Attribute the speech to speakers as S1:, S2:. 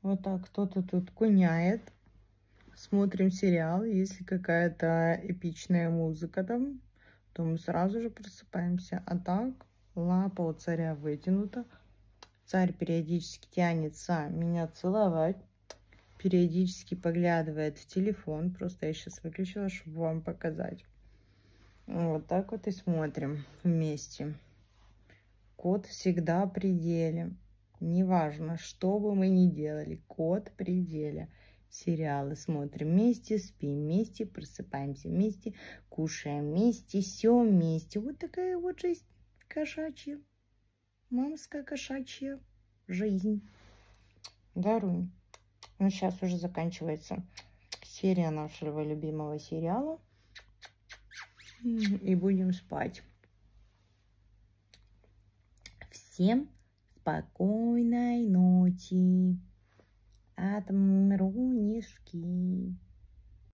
S1: Вот так кто-то тут куняет. Смотрим сериал. Если какая-то эпичная музыка там, то мы сразу же просыпаемся. А так лапа у царя вытянута. Царь периодически тянется меня целовать. Периодически поглядывает в телефон. Просто я сейчас выключила, чтобы вам показать. Вот так вот и смотрим вместе. Кот всегда в пределе. Неважно, что бы мы ни делали, кот в пределе. Сериалы смотрим вместе, спим вместе, просыпаемся вместе, кушаем вместе, все вместе. Вот такая вот жизнь кошачья, мамская кошачья жизнь. Даруем. Ну, сейчас уже заканчивается серия нашего любимого сериала. И будем спать. Всем спокойной ночи от Мрунишки.